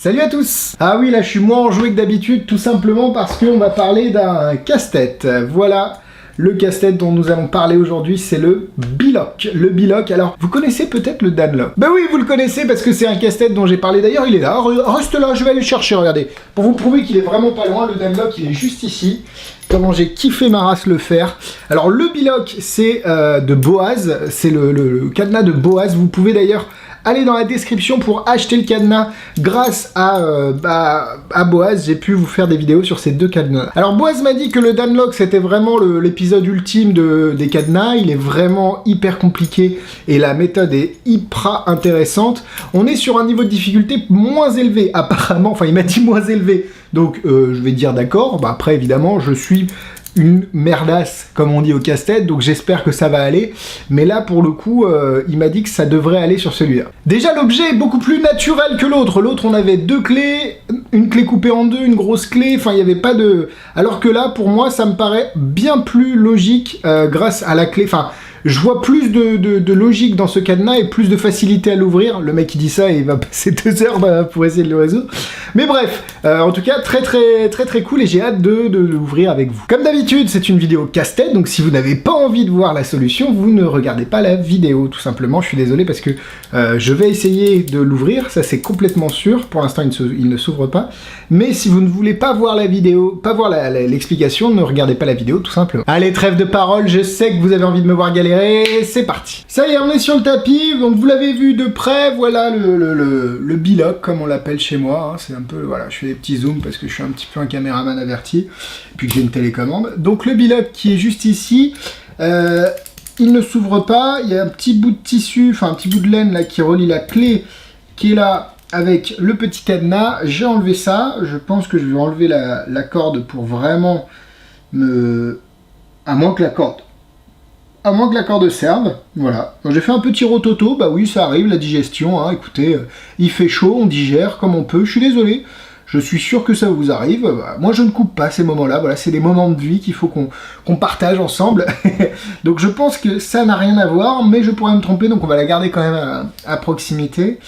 Salut à tous! Ah oui, là je suis moins enjoué que d'habitude, tout simplement parce qu'on va parler d'un casse-tête. Voilà, le casse-tête dont nous allons parler aujourd'hui, c'est le Biloc. Le Biloc, alors, vous connaissez peut-être le Danlock? Ben oui, vous le connaissez parce que c'est un casse-tête dont j'ai parlé d'ailleurs, il est là. Reste là, je vais aller le chercher, regardez. Pour vous prouver qu'il est vraiment pas loin, le Danlock, il est juste ici. Comment j'ai kiffé ma race le faire. Alors le Biloc, c'est de Boaz, c'est le cadenas de Boaz. Vous pouvez d'ailleurs aller dans la description pour acheter le cadenas. Grâce à Boaz, j'ai pu vous faire des vidéos sur ces deux cadenas. Alors Boaz m'a dit que le Danlock c'était vraiment l'épisode ultime des cadenas. Il est vraiment hyper compliqué et la méthode est hyper intéressante. On est sur un niveau de difficulté moins élevé apparemment. Enfin il m'a dit moins élevé. Donc je vais dire d'accord. Bah, après évidemment je suis une merdasse, comme on dit au casse-tête, donc j'espère que ça va aller. Mais là, pour le coup, il m'a dit que ça devrait aller sur celui-là. Déjà, l'objet est beaucoup plus naturel que l'autre. L'autre, on avait deux clés, une clé coupée en deux, une grosse clé, enfin, il n'y avait pas de... Alors que là, pour moi, ça me paraît bien plus logique grâce à la clé. Enfin, je vois plus de logique dans ce cadenas et plus de facilité à l'ouvrir. Le mec qui dit ça, il va passer 2 heures pour essayer de le résoudre. Mais bref, en tout cas, très cool et j'ai hâte de l'ouvrir avec vous. Comme d'habitude, c'est une vidéo casse-tête, donc si vous n'avez pas envie de voir la solution, vous ne regardez pas la vidéo, tout simplement. Je suis désolé parce que je vais essayer de l'ouvrir, ça c'est complètement sûr. Pour l'instant, il ne s'ouvre pas. Mais si vous ne voulez pas voir la vidéo, pas voir l'explication, ne regardez pas la vidéo, tout simplement. Allez, trêve de parole, je sais que vous avez envie de me voir galérer. C'est parti. Ça y est, on est sur le tapis, donc vous l'avez vu de près, voilà le Biloc, comme on l'appelle chez moi, hein. C'est un peu, voilà, je fais des petits zooms parce que je suis un petit peu un caméraman averti, puis que j'ai une télécommande. Donc le Biloc qui est juste ici, il ne s'ouvre pas, il y a un petit bout de tissu, enfin un petit bout de laine là qui relie la clé qui est là avec le petit cadenas. J'ai enlevé ça, je pense que je vais enlever la corde pour vraiment me... À moins que la corde serve, voilà. J'ai fait un petit rototo, bah oui, ça arrive, la digestion, hein. Écoutez, il fait chaud, on digère comme on peut, je suis désolé, je suis sûr que ça vous arrive. Bah, moi je ne coupe pas ces moments-là, voilà, c'est des moments de vie qu'il faut qu'on partage ensemble. Donc je pense que ça n'a rien à voir, mais je pourrais me tromper, donc on va la garder quand même à proximité.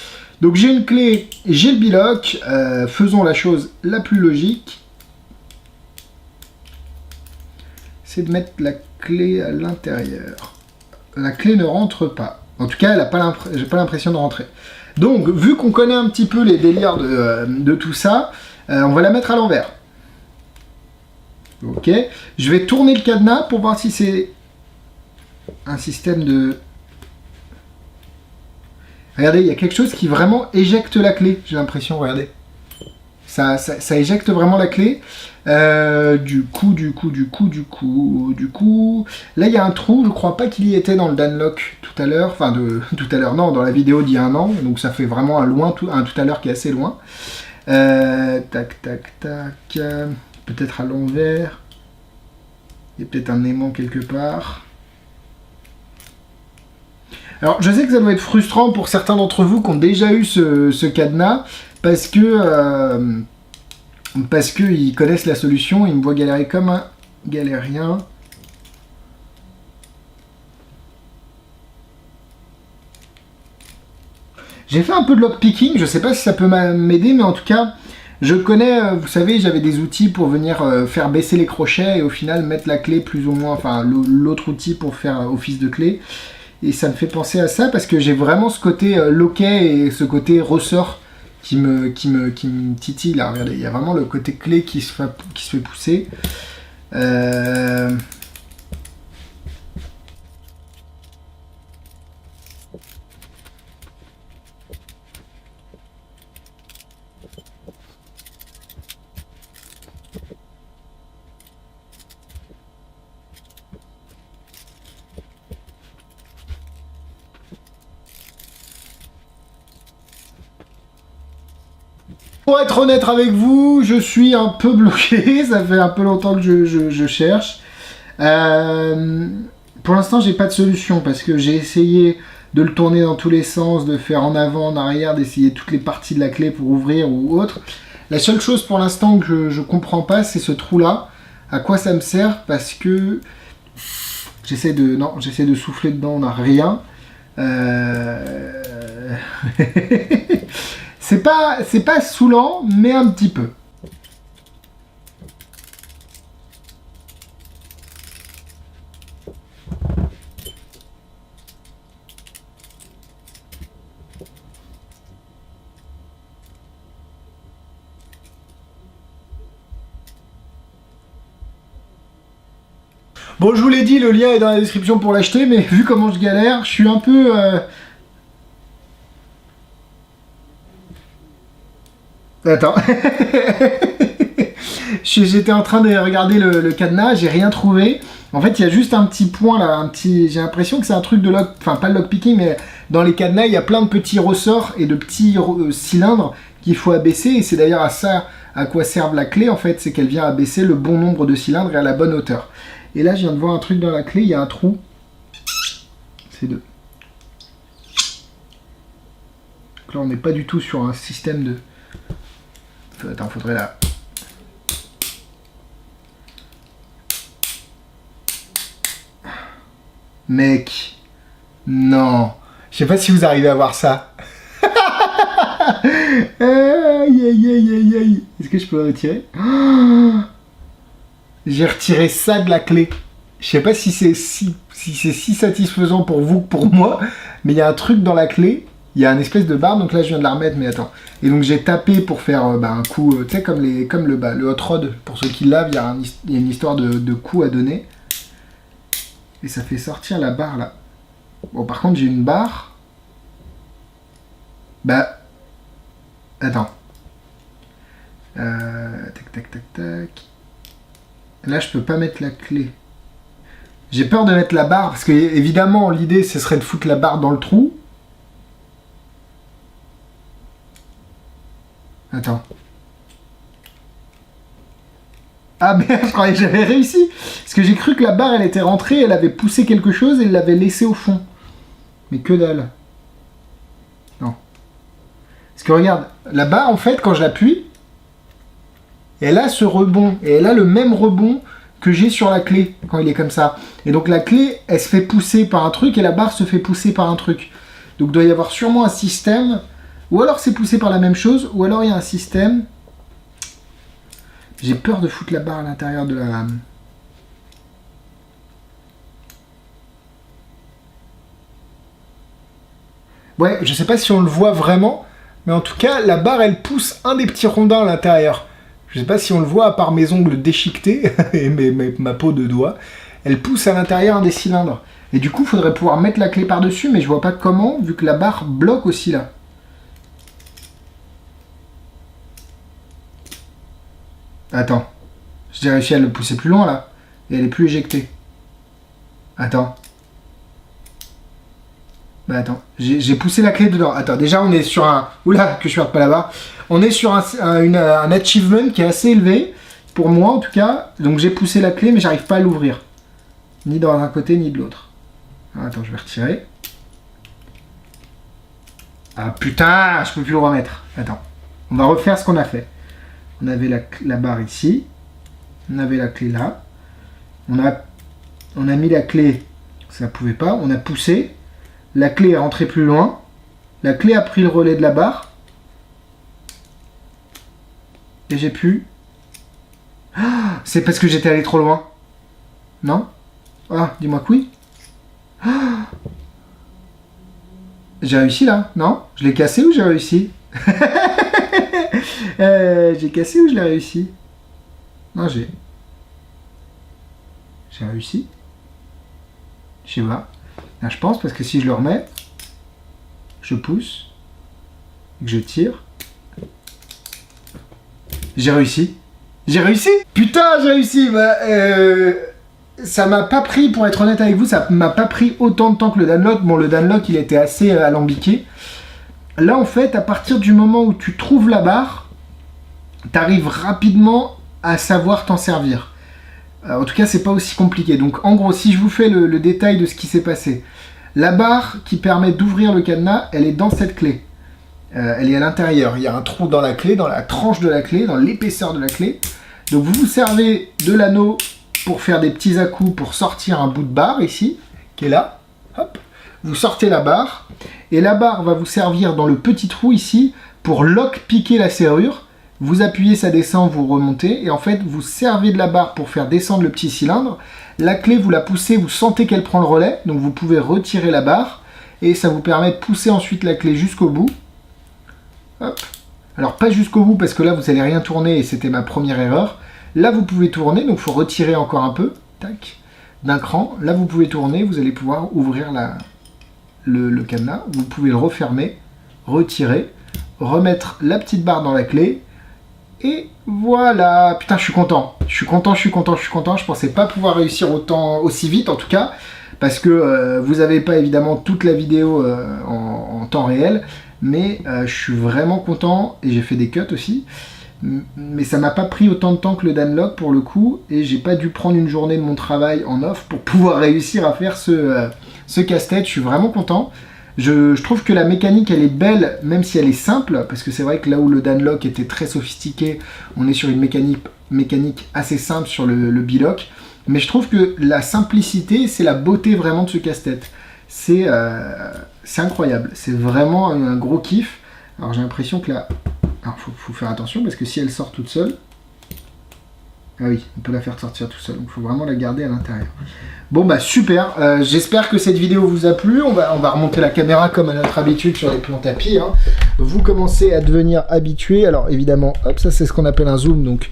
Donc j'ai une clé, j'ai le Biloc, faisons la chose la plus logique. C'est de mettre la clé à l'intérieur. La clé ne rentre pas. En tout cas, j'ai pas l'impression de rentrer. Donc, vu qu'on connaît un petit peu les délires de tout ça, on va la mettre à l'envers. Ok. Je vais tourner le cadenas pour voir si c'est un système de... Regardez, il y a quelque chose qui vraiment éjecte la clé, j'ai l'impression, regardez. Ça éjecte vraiment la clé. Du coup, là il y a un trou, je crois pas qu'il y était dans le Danlock tout à l'heure, enfin tout à l'heure, non, dans la vidéo d'il y a un an, donc ça fait vraiment un tout à l'heure qui est assez loin. Tac, peut-être à l'envers, il y a peut-être un aimant quelque part. Alors je sais que ça doit être frustrant pour certains d'entre vous qui ont déjà eu ce cadenas, parce qu'ils connaissent la solution, ils me voient galérer comme un galérien. J'ai fait un peu de lockpicking, je sais pas si ça peut m'aider, mais en tout cas, je connais, vous savez, j'avais des outils pour venir faire baisser les crochets et au final mettre la clé plus ou moins, enfin l'autre outil pour faire office de clé. Et ça me fait penser à ça parce que j'ai vraiment ce côté loquet et ce côté ressort qui me titille là, regardez, il y a vraiment le côté clé qui se fait pousser. Pour être honnête avec vous, je suis un peu bloqué, ça fait un peu longtemps que je cherche. Pour l'instant, j'ai pas de solution parce que j'ai essayé de le tourner dans tous les sens, de faire en avant, en arrière, d'essayer toutes les parties de la clé pour ouvrir ou autre. La seule chose pour l'instant que je comprends pas, c'est ce trou-là. À quoi ça me sert? Parce que j'essaie de souffler dedans, on n'a rien. C'est pas saoulant, mais un petit peu. Bon, je vous l'ai dit, le lien est dans la description pour l'acheter, mais vu comment je galère, je suis un peu... Attends. J'étais en train de regarder le cadenas, j'ai rien trouvé. En fait, il y a juste un petit point là, j'ai l'impression que c'est un truc de lock... Enfin, pas de lockpicking, mais dans les cadenas, il y a plein de petits ressorts et de petits cylindres qu'il faut abaisser. Et c'est d'ailleurs à ça à quoi sert la clé, en fait, c'est qu'elle vient abaisser le bon nombre de cylindres et à la bonne hauteur. Et là, je viens de voir un truc dans la clé, il y a un trou. C'est deux. Donc là, on n'est pas du tout sur un système de... Attends, faudrait là... Mec, non. Je sais pas si vous arrivez à voir ça. Aïe, aïe, aïe, aïe, aïe. Est-ce que je peux le retirer? J'ai retiré ça de la clé. Je sais pas si c'est si satisfaisant pour vous que pour moi, mais il y a un truc dans la clé. Il y a une espèce de barre, donc là je viens de la remettre, mais attends. Et donc j'ai tapé pour faire un coup, tu sais, comme le hot rod. Pour ceux qui lavent, il y a une histoire de coup à donner. Et ça fait sortir la barre là. Bon, par contre, j'ai une barre. Bah. Attends. Tac, tac, tac, tac. Là, je peux pas mettre la clé. J'ai peur de mettre la barre, parce que, évidemment, l'idée, ce serait de foutre la barre dans le trou. Attends. Ah merde, je croyais que j'avais réussi. Parce que j'ai cru que la barre, elle était rentrée, elle avait poussé quelque chose et elle l'avait laissé au fond. Mais que dalle. Non. Parce que regarde, la barre, en fait, quand je l'appuie, elle a ce rebond. Et elle a le même rebond que j'ai sur la clé, quand il est comme ça. Et donc la clé, elle se fait pousser par un truc et la barre se fait pousser par un truc. Donc il doit y avoir sûrement un système. Ou alors c'est poussé par la même chose, ou alors il y a un système... J'ai peur de foutre la barre à l'intérieur de la... Ouais, je sais pas si on le voit vraiment, mais en tout cas, la barre, elle pousse un des petits rondins à l'intérieur. Je sais pas si on le voit, à part mes ongles déchiquetés et ma peau de doigt. Elle pousse à l'intérieur un des cylindres. Et du coup, il faudrait pouvoir mettre la clé par-dessus, mais je vois pas comment, vu que la barre bloque aussi là. Attends. J'ai réussi à le pousser plus loin, là. Et elle est plus éjectée. Attends. Bah attends. J'ai poussé la clé dedans. Attends, déjà, on est sur un... Oula, que je perde pas là-bas. On est sur un achievement qui est assez élevé. Pour moi, en tout cas. Donc, j'ai poussé la clé, mais j'arrive pas à l'ouvrir. Ni d'un côté, ni de l'autre. Attends, je vais retirer. Ah, putain, je peux plus le remettre. Attends. On va refaire ce qu'on a fait. On avait la barre ici. On avait la clé là. On a mis la clé. Ça pouvait pas. On a poussé. La clé est rentrée plus loin. La clé a pris le relais de la barre. Et j'ai pu... Ah, c'est parce que j'étais allé trop loin. Non? Ah, dis-moi que oui. Ah, j'ai réussi là, non? Je l'ai cassé ou j'ai réussi? J'ai cassé ou je l'ai réussi? Non, j'ai réussi. Je sais pas. Là, je pense, parce que si je le remets, je pousse, que je tire. J'ai réussi. J'ai réussi? Putain, j'ai réussi! Bah, ça m'a pas pris, pour être honnête avec vous, ça m'a pas pris autant de temps que le downlock. Bon, le downlock, il était assez alambiqué. Là, en fait, à partir du moment où tu trouves la barre, t'arrives rapidement à savoir t'en servir. En tout cas, c'est pas aussi compliqué. Donc, en gros, si je vous fais le détail de ce qui s'est passé. La barre qui permet d'ouvrir le cadenas, elle est dans cette clé. Elle est à l'intérieur. Il y a un trou dans la clé, dans la tranche de la clé, dans l'épaisseur de la clé. Donc, vous vous servez de l'anneau pour faire des petits à-coups, pour sortir un bout de barre ici, qui est là. Hop. Vous sortez la barre. Et la barre va vous servir dans le petit trou ici pour lock-piquer la serrure. Vous appuyez, ça descend, vous remontez, et en fait, vous servez de la barre pour faire descendre le petit cylindre. La clé, vous la poussez, vous sentez qu'elle prend le relais, donc vous pouvez retirer la barre, et ça vous permet de pousser ensuite la clé jusqu'au bout. Hop. Alors, pas jusqu'au bout, parce que là, vous n'allez rien tourner, et c'était ma première erreur. Là, vous pouvez tourner, donc il faut retirer encore un peu, tac, d'un cran. Là, vous pouvez tourner, vous allez pouvoir ouvrir le cadenas. Vous pouvez le refermer, retirer, remettre la petite barre dans la clé, et voilà. Putain, je suis content. Je pensais pas pouvoir réussir aussi vite, en tout cas, parce que vous n'avez pas évidemment toute la vidéo en temps réel, mais je suis vraiment content, et j'ai fait des cuts aussi. Mais ça m'a pas pris autant de temps que le Danlock pour le coup, et j'ai pas dû prendre une journée de mon travail en off pour pouvoir réussir à faire ce casse-tête. Je suis vraiment content. Je trouve que la mécanique elle est belle, même si elle est simple, parce que c'est vrai que là où le Danlock était très sophistiqué, on est sur une mécanique assez simple sur le Biloc. Mais je trouve que la simplicité, c'est la beauté vraiment de ce casse-tête. C'est incroyable, c'est vraiment un gros kiff. Alors j'ai l'impression que là... Alors faut faire attention, parce que si elle sort toute seule... Ah oui, on peut la faire sortir tout seul, donc il faut vraiment la garder à l'intérieur. Bon bah super, j'espère que cette vidéo vous a plu. On va remonter la caméra comme à notre habitude sur les plans tapis. Hein. Vous commencez à devenir habitué. Alors évidemment, hop, ça c'est ce qu'on appelle un zoom. Donc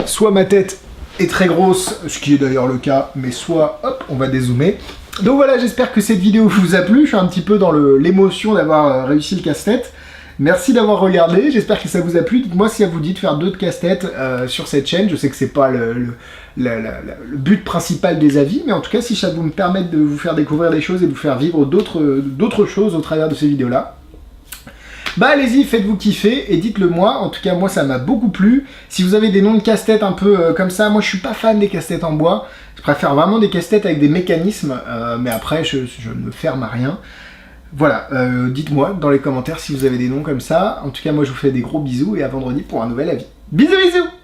soit ma tête est très grosse, ce qui est d'ailleurs le cas, mais soit hop, on va dézoomer. Donc voilà, j'espère que cette vidéo vous a plu. Je suis un petit peu dans l'émotion d'avoir réussi le casse-tête. Merci d'avoir regardé, j'espère que ça vous a plu. Dites-moi si ça vous dit de faire d'autres casse-têtes sur cette chaîne. Je sais que c'est pas le but principal des avis, mais en tout cas, si ça vous me permet de vous faire découvrir des choses et de vous faire vivre d'autres choses au travers de ces vidéos-là, bah allez-y, faites-vous kiffer et dites-le moi. En tout cas, moi, ça m'a beaucoup plu. Si vous avez des noms de casse-têtes un peu comme ça, moi, je suis pas fan des casse-têtes en bois. Je préfère vraiment des casse-têtes avec des mécanismes, mais après, je ne me ferme à rien. Voilà, dites-moi dans les commentaires si vous avez des noms comme ça. En tout cas, moi je vous fais des gros bisous et à vendredi pour un nouvel avis. Bisous bisous!